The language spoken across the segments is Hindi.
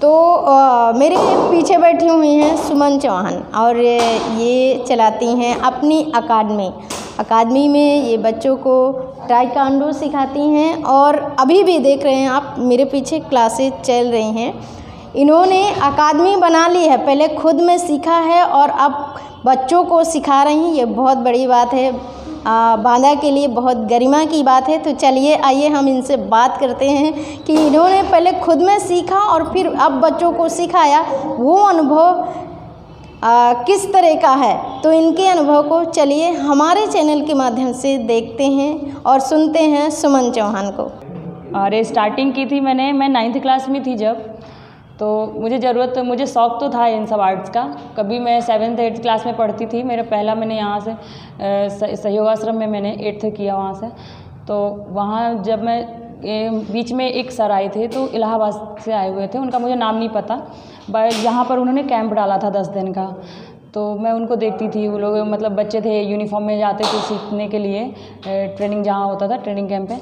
तो मेरे पीछे बैठी हुई हैं सुमन चौहान और ये चलाती हैं अपनी अकादमी में ये बच्चों को ताइक्वांडो सिखाती हैं और अभी भी देख रहे हैं आप मेरे पीछे क्लासेस चल रही हैं। इन्होंने अकादमी बना ली है, पहले खुद में सीखा है और अब बच्चों को सिखा रही हैं। ये बहुत बड़ी बात है, बांदा के लिए बहुत गरिमा की बात है। तो चलिए आइए हम इनसे बात करते हैं कि इन्होंने पहले खुद में सीखा और फिर अब बच्चों को सिखाया, वो अनुभव किस तरह का है। तो इनके अनुभव को चलिए हमारे चैनल के माध्यम से देखते हैं और सुनते हैं सुमन चौहान को। अरे स्टार्टिंग की थी मैं 9th क्लास में थी जब, तो मुझे शौक़ तो था इन सब आर्ट्स का। कभी मैं 7th 8th क्लास में पढ़ती थी। मेरा पहला मैंने यहाँ से सहयोग आश्रम में मैंने 8th किया वहाँ से। तो वहाँ जब मैं बीच में एक सर आए थे तो इलाहाबाद से आए हुए थे, उनका मुझे नाम नहीं पता, बट यहाँ पर उन्होंने कैंप डाला था 10 दिन का। तो मैं उनको देखती थी, वो लोग मतलब बच्चे थे यूनिफॉर्म में जाते थे सीखने के लिए, ट्रेनिंग जहाँ होता था ट्रेनिंग कैंप पे,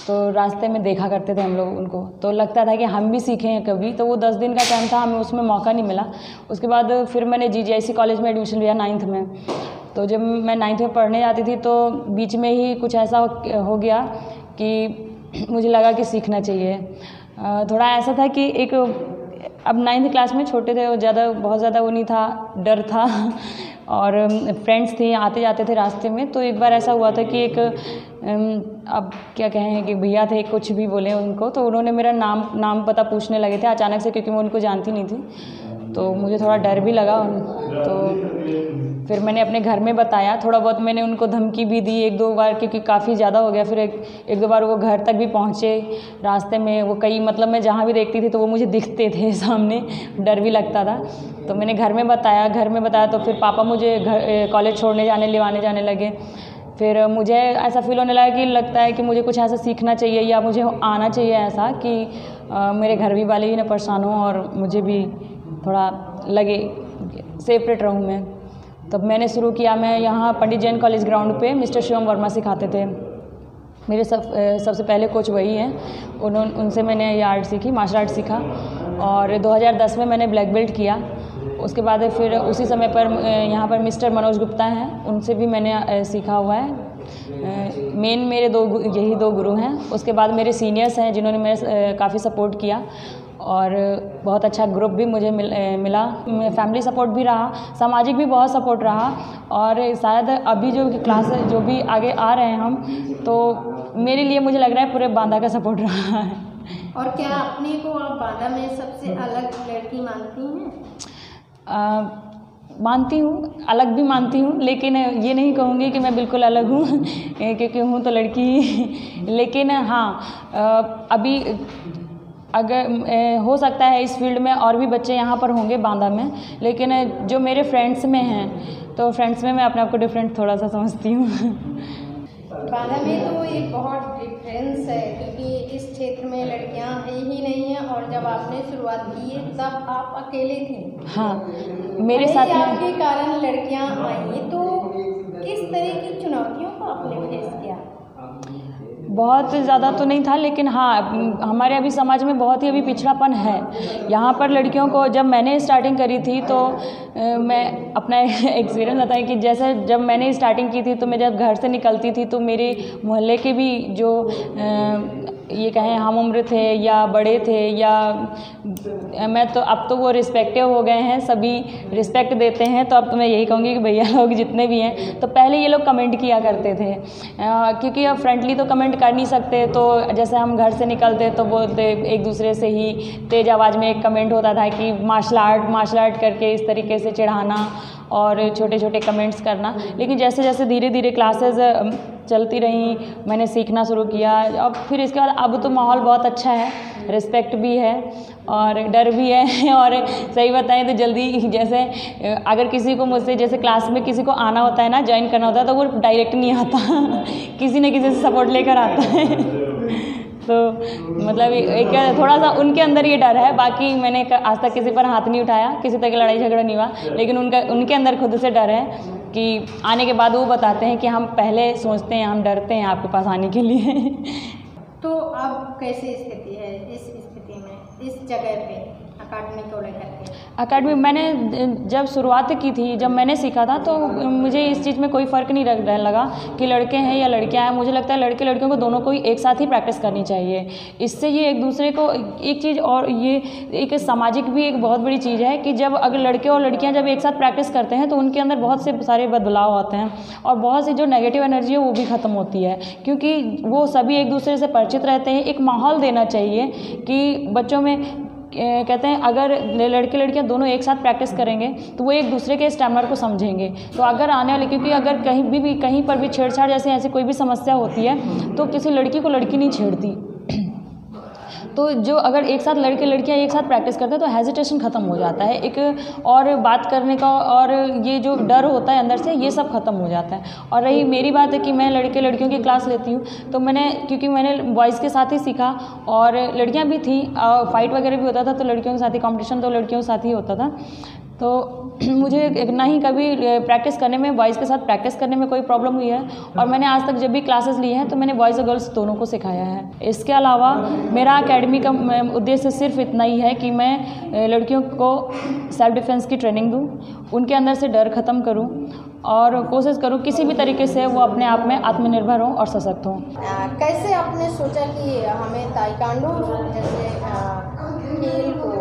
तो रास्ते में देखा करते थे हम लोग उनको। तो लगता था कि हम भी सीखें कभी। तो वो 10 दिन का कैंप था, हमें उसमें मौका नहीं मिला। उसके बाद फिर मैंने GGIC कॉलेज में एडमिशन लिया 9th में। तो जब मैं 9th में पढ़ने जाती थी तो बीच में ही कुछ ऐसा हो गया कि मुझे लगा कि सीखना चाहिए। थोड़ा ऐसा था कि अब 9th क्लास में छोटे थे, बहुत ज़्यादा वो नहीं था, डर था और फ्रेंड्स थे आते जाते थे रास्ते में। तो एक बार ऐसा हुआ था कि अब क्या कहें कि भैया थे, कुछ भी बोले उनको, तो उन्होंने मेरा नाम पता पूछने लगे थे अचानक से, क्योंकि मैं उनको जानती नहीं थी। तो मुझे थोड़ा डर भी लगा। तो फिर मैंने अपने घर में बताया, थोड़ा बहुत मैंने उनको धमकी भी दी 1-2 बार, क्योंकि काफ़ी ज़्यादा हो गया। फिर एक दो बार वो घर तक भी पहुँचे रास्ते में। वो कई मतलब मैं जहाँ भी देखती थी तो वो मुझे दिखते थे सामने, डर भी लगता था। तो मैंने घर में बताया तो फिर पापा मुझे कॉलेज छोड़ने ले जाने लगे। फिर मुझे ऐसा फील होने लगा कि लगता है कि मुझे कुछ ऐसा सीखना चाहिए या मुझे आना चाहिए ऐसा कि मेरे घर भी वाले ही ना परेशान हों और मुझे भी थोड़ा लगे सेपरेट रहूँ मैं। तब मैंने शुरू किया। मैं यहाँ पंडित जैन कॉलेज ग्राउंड पे मिस्टर शिवम वर्मा सिखाते थे। मेरे सबसे पहले कोच वही हैं। उनसे मैंने ये आर्ट सीखी, मार्शल आर्ट सीखा और 2010 में मैंने ब्लैक बेल्ट किया। उसके बाद फिर उसी समय पर यहाँ पर मिस्टर मनोज गुप्ता हैं, उनसे भी मैंने सीखा हुआ है। मेन मेरे यही दो गुरु हैं। उसके बाद मेरे सीनियर्स हैं जिन्होंने मेरे काफ़ी सपोर्ट किया और बहुत अच्छा ग्रुप भी मुझे मिला। फैमिली सपोर्ट भी रहा, सामाजिक भी बहुत सपोर्ट रहा और शायद अभी जो क्लास जो भी आगे आ रहे हैं हम, तो मेरे लिए मुझे लग रहा है पूरे बांदा का सपोर्ट रहा है। और क्या अपने को आप बांदा में सबसे अलग लड़की मानती हैं? मानती हूँ, अलग भी मानती हूँ, लेकिन ये नहीं कहूँगी कि मैं बिल्कुल अलग हूँ क्योंकि हूँ तो लड़की ही। लेकिन हाँ, अभी अगर हो सकता है इस फील्ड में और भी बच्चे यहाँ पर होंगे बांदा में, लेकिन जो मेरे फ्रेंड्स में हैं, तो फ्रेंड्स में मैं अपने आप को डिफरेंट थोड़ा सा समझती हूँ। बांदा में तो एक बहुत डिफरेंस है क्योंकि इस क्षेत्र में लड़कियां है ही नहीं हैं और जब आपने शुरुआत की है तब आप अकेले थे। हाँ, मेरे साथ में आपके कारण लड़कियां आई, तो किस तरह की चुनौतियों को आपने फेस किया? बहुत ज़्यादा तो नहीं था, लेकिन हाँ, हमारे अभी समाज में बहुत ही अभी पिछड़ापन है। यहाँ पर लड़कियों को जब मैंने स्टार्टिंग करी थी तो मैं अपना एक्सपीरियंस बताएं कि जैसे जब मैंने स्टार्टिंग की थी तो मैं जब घर से निकलती थी तो मेरे मोहल्ले के भी जो ये कहें हम उम्र थे या बड़े थे या मैं तो अब तो वो रिस्पेक्टिव हो गए हैं, सभी रिस्पेक्ट देते हैं। तो अब तो मैं यही कहूँगी कि भैया लोग जितने भी हैं, तो पहले ये लोग कमेंट किया करते थे क्योंकि अब फ्रेंडली तो कमेंट कर नहीं सकते। तो जैसे हम घर से निकलते तो बोलते एक दूसरे से ही तेज़ आवाज़ में एक कमेंट होता था कि मार्शल आर्ट करके इस तरीके से चिढ़ाना और छोटे छोटे कमेंट्स करना। लेकिन जैसे जैसे धीरे धीरे क्लासेस चलती रहीं, मैंने सीखना शुरू किया। अब फिर इसके बाद अब तो माहौल बहुत अच्छा है, रिस्पेक्ट भी है और डर भी है। और सही बताएं तो जल्दी जैसे अगर किसी को मुझसे जैसे क्लास में किसी को आना होता है ना, ज्वाइन करना होता है, तो वो डायरेक्ट नहीं आता किसी न किसी से सपोर्ट लेकर आता है। तो मतलब एक थोड़ा सा उनके अंदर ये डर है। बाकी मैंने आज तक किसी पर हाथ नहीं उठाया, किसी तरह की लड़ाई झगड़ा नहीं हुआ, लेकिन उनके अंदर खुद से डर है कि आने के बाद वो बताते हैं कि हम पहले सोचते हैं, हम डरते हैं आपके पास आने के लिए। तो अब कैसी स्थिति है इस स्थिति में, इस जगह पे अकाडमी को लेकर के? अकाडमी मैंने जब शुरुआत की थी, जब मैंने सीखा था तो मुझे इस चीज़ में कोई फ़र्क नहीं लगा कि लड़के हैं या लड़कियां हैं। मुझे लगता है लड़के लड़कियों को दोनों को ही एक साथ ही प्रैक्टिस करनी चाहिए। इससे ये एक दूसरे को एक चीज़, और ये एक सामाजिक भी एक बहुत बड़ी चीज़ है कि जब अगर लड़के और लड़कियां जब एक साथ प्रैक्टिस करते हैं तो उनके अंदर बहुत से सारे बदलाव आते हैं और बहुत सी जो नेगेटिव एनर्जी है वो भी ख़त्म होती है, क्योंकि वो सभी एक दूसरे से परिचित रहते हैं। एक माहौल देना चाहिए कि बच्चों में कहते हैं अगर लड़के लड़कियां दोनों एक साथ प्रैक्टिस करेंगे तो वो एक दूसरे के स्टैमिना को समझेंगे। तो अगर आने वाले, क्योंकि अगर कहीं पर भी छेड़छाड़ जैसे ऐसी कोई भी समस्या होती है तो किसी लड़की को लड़की नहीं छेड़ती। तो जो अगर एक साथ लड़के लड़कियां एक साथ प्रैक्टिस करते हैं तो हेजिटेशन ख़त्म हो जाता है, एक और बात करने का और ये जो डर होता है अंदर से, ये सब ख़त्म हो जाता है। और रही मेरी बात है कि मैं लड़के लड़कियों की क्लास लेती हूँ, तो क्योंकि मैंने बॉयज़ के साथ ही सीखा और लड़कियाँ भी थी, फाइट वगैरह भी होता था तो लड़कियों के साथ ही कॉम्पिटिशन तो लड़कियों के साथ ही होता था। तो मुझे ना ही कभी प्रैक्टिस करने में, बॉयज़ के साथ प्रैक्टिस करने में कोई प्रॉब्लम हुई है और मैंने आज तक जब भी क्लासेस ली हैं तो मैंने बॉयज़ और गर्ल्स दोनों को सिखाया है। इसके अलावा मेरा एकेडमी का उद्देश्य सिर्फ इतना ही है कि मैं लड़कियों को सेल्फ डिफेंस की ट्रेनिंग दूँ, उनके अंदर से डर ख़त्म करूँ और कोशिश करूँ किसी भी तरीके से वो अपने आप में आत्मनिर्भर हों और सशक्त हों। कैसे आपने सोचा कि हमें ताइक्वांडो जैसे खेल को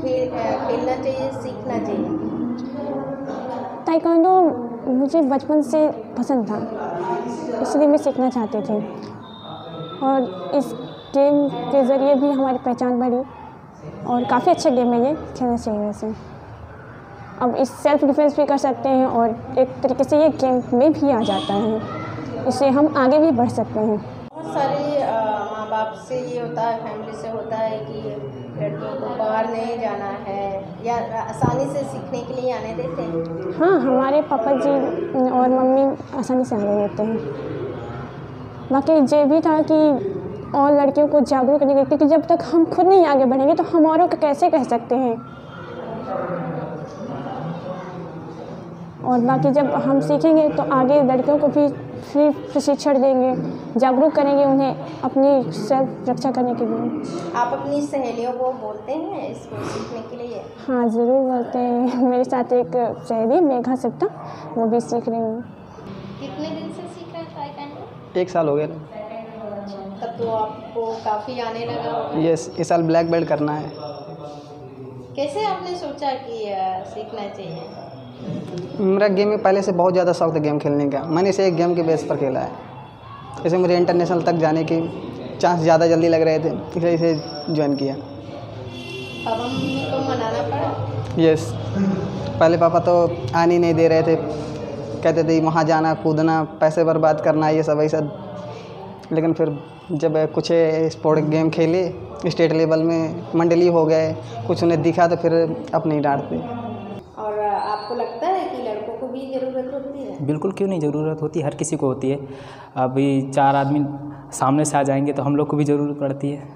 खेलना चाहिए, सीखना चाहिए? ताइक्वांडो मुझे बचपन से पसंद था, इसलिए मैं सीखना चाहती थी और इस गेम के ज़रिए भी हमारी पहचान बढ़ी और काफ़ी अच्छा गेम है ये, खेलना चाहिए वैसे। अब इस सेल्फ डिफेंस भी कर सकते हैं और एक तरीके से ये गेम में भी आ जाता है, इससे हम आगे भी बढ़ सकते हैं। बहुत सारे माँ बाप से ये होता है, फैमिली से होता है कि लड़कियों को बाहर नहीं जाना है या आसानी से सीखने के लिए आने देते हैं। हाँ, हमारे पापा जी और मम्मी आसानी से आने देते हैं। बाकी ये भी था कि और लड़कियों को जागरूक करने के लिए, क्योंकि जब तक हम खुद नहीं आगे बढ़ेंगे तो हम औरों को कैसे कह सकते हैं। और बाकी जब हम सीखेंगे तो आगे लड़कियों को भी फ्री प्रशिक्षण देंगे, जागरूक करेंगे उन्हें अपनी सेल्फ रक्षा करने के लिए। आप अपनी सहेलियों को बोलते हैं इसको सीखने के लिए? हाँ, ज़रूर बोलते हैं। मेरे साथ एक सहेली मेघा सिप्ता, वो भी सीख रही है। कितने दिन से सीख रहे हैं ताइक्वांडो? 1 साल हो गया। तब तो आपको काफ़ी आने लगा होगा। यस, इस साल ब्लैक बेल्ट करना है। कैसे आपने सोचा कि सीखना चाहिए? मेरा गेम में पहले से बहुत ज़्यादा शौक था गेम खेलने का। मैंने इसे एक गेम के बेस पर खेला है, इसे मुझे इंटरनेशनल तक जाने की चांस ज़्यादा जल्दी लग रहे थे, इसलिए इसे ज्वाइन किया। पापा मम्मी को मनाना पड़ा? यस, पहले पापा तो आने नहीं दे रहे थे, कहते थे वहाँ जाना, कूदना, पैसे बर्बाद करना, ये सब ऐसा। लेकिन फिर जब कुछ स्पोर्ट गेम खेले, स्टेट लेवल में मंडली हो गए, कुछ उन्हें दिखा तो फिर अपने ही डांटते। और आपको लगता है कि लड़कों को भी ज़रूरत होती है? बिल्कुल, क्यों नहीं, ज़रूरत होती है, हर किसी को होती है। अभी 4 आदमी सामने से आ जाएंगे तो हम लोग को भी ज़रूरत पड़ती है,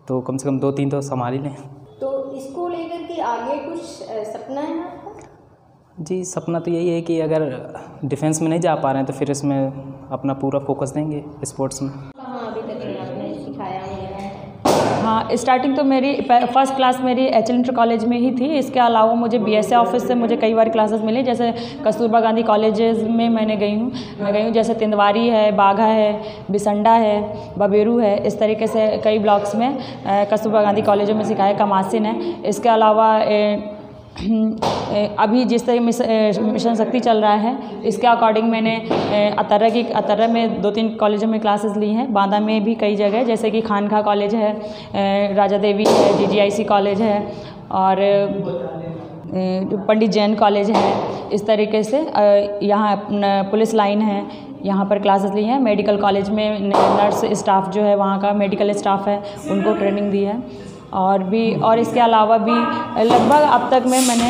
तो कम से कम 2-3 तो संभाल ही लें। तो इसको लेकर के आगे कुछ सपना है आपका? जी, सपना तो यही है कि अगर डिफेंस में नहीं जा पा रहे हैं तो फिर इसमें अपना पूरा फोकस देंगे स्पोर्ट्स में। कहाँ अभी तक आपने सिखाया है? हाँ, स्टार्टिंग तो मेरी फर्स्ट क्लास मेरी एच इंटर कॉलेज में ही थी। इसके अलावा मुझे BSA ऑफिस से मुझे कई बार क्लासेस मिली, जैसे कस्तूरबा गांधी कॉलेजेस में मैं गई हूँ, जैसे तिंदवारी है, बाघा है, बिसंडा है, बबेरू है, इस तरीके से कई ब्लॉक्स में कस्तूरबा गांधी कॉलेजों में सिखाया, कमासिन है। इसके अलावा अभी जिस तरह मिशन शक्ति चल रहा है, इसके अकॉर्डिंग मैंने अतर्रा में 2-3 कॉलेजों में क्लासेस ली हैं, बांदा में भी कई जगह, जैसे कि खानखा कॉलेज है, राजा देवी है, DGIC कॉलेज है और पंडित जैन कॉलेज है। इस तरीके से यहाँ पुलिस लाइन है, यहाँ पर क्लासेस ली हैं। मेडिकल कॉलेज में नर्स स्टाफ जो है, वहाँ का मेडिकल स्टाफ है, उनको ट्रेनिंग दी है। और इसके अलावा भी लगभग अब तक में मैंने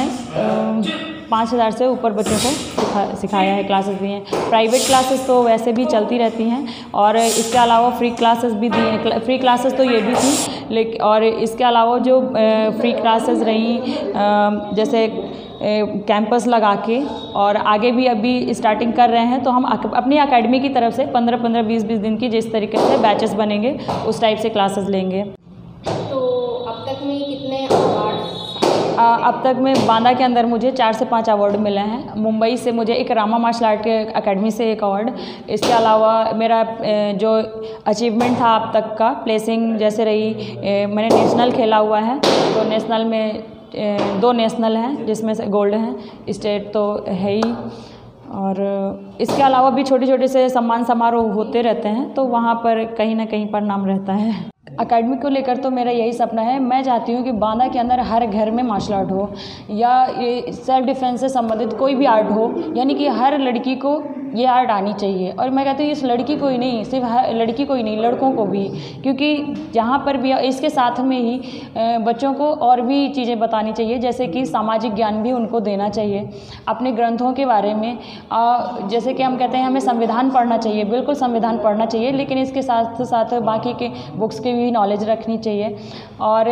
5000 से ऊपर बच्चों को सिखाया है, क्लासेस दी हैं। प्राइवेट क्लासेस तो वैसे भी चलती रहती हैं और इसके अलावा फ्री क्लासेस भी दी हैं। फ्री क्लासेस तो ये भी थी, लेकिन और इसके अलावा जो फ्री क्लासेस रहीं, जैसे कैंपस लगा के, और आगे भी अभी स्टार्टिंग कर रहे हैं, तो हम अपनी एकेडमी की तरफ से 15-15, 20-20 दिन की जिस तरीके से बैचेस बनेंगे उस टाइप से क्लासेस लेंगे। तो अब तक में कितने अवार्ड्स अब तक में बांदा के अंदर मुझे 4 से 5 अवार्ड मिले हैं। मुंबई से मुझे एक रामा मार्शल आर्ट के अकेडमी से एक अवार्ड। इसके अलावा मेरा जो अचीवमेंट था अब तक का प्लेसिंग जैसे रही, मैंने नेशनल खेला हुआ है, तो नेशनल में 2 नेशनल हैं जिसमें से गोल्ड हैं, स्टेट तो है ही। और इसके अलावा भी छोटे छोटे से सम्मान समारोह होते रहते हैं, तो वहाँ पर कहीं ना कहीं पर नाम रहता है। अकेडमी को लेकर तो मेरा यही सपना है, मैं चाहती हूँ कि बांदा के अंदर हर घर में मार्शल आर्ट हो या ये सेल्फ डिफेंस से संबंधित कोई भी आर्ट हो, यानी कि हर लड़की को ये आर्ट आनी चाहिए। और मैं कहती हूँ इस लड़की को ही नहीं, सिर्फ लड़की को ही नहीं, लड़कों को भी, क्योंकि जहाँ पर भी इसके साथ में ही बच्चों को और भी चीज़ें बतानी चाहिए, जैसे कि सामाजिक ज्ञान भी उनको देना चाहिए अपने ग्रंथों के बारे में। जैसे कि हम कहते हैं हमें संविधान पढ़ना चाहिए, बिल्कुल संविधान पढ़ना चाहिए, लेकिन इसके साथ साथ बाकी के बुक्स की भी नॉलेज रखनी चाहिए। और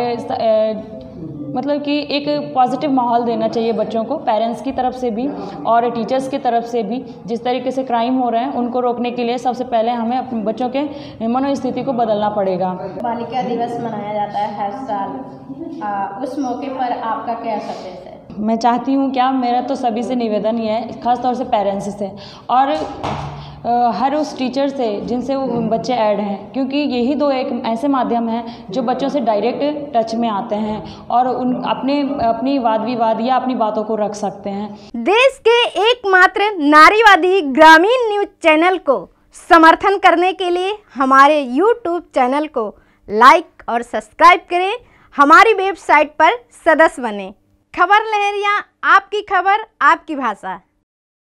मतलब कि एक पॉजिटिव माहौल देना चाहिए बच्चों को, पेरेंट्स की तरफ से भी और टीचर्स की तरफ से भी। जिस तरीके से क्राइम हो रहे हैं उनको रोकने के लिए सबसे पहले हमें अपने बच्चों के मनोस्थिति को बदलना पड़ेगा। बालिका दिवस मनाया जाता है हर साल, उस मौके पर आपका क्या संदेश है? मैं चाहती हूँ, क्या मेरा तो सभी से निवेदन ही है, ख़ास तौर से पेरेंट्स से और हर उस टीचर से जिनसे वो बच्चे ऐड हैं, क्योंकि यही 2 एक ऐसे माध्यम हैं जो बच्चों से डायरेक्ट टच में आते हैं और उन अपनी वाद विवाद या अपनी बातों को रख सकते हैं। देश के एकमात्र नारीवादी ग्रामीण न्यूज चैनल को समर्थन करने के लिए हमारे YouTube चैनल को लाइक और सब्सक्राइब करें, हमारी वेबसाइट पर सदस्य बने। खबर लहरिया, आपकी खबर आपकी भाषा।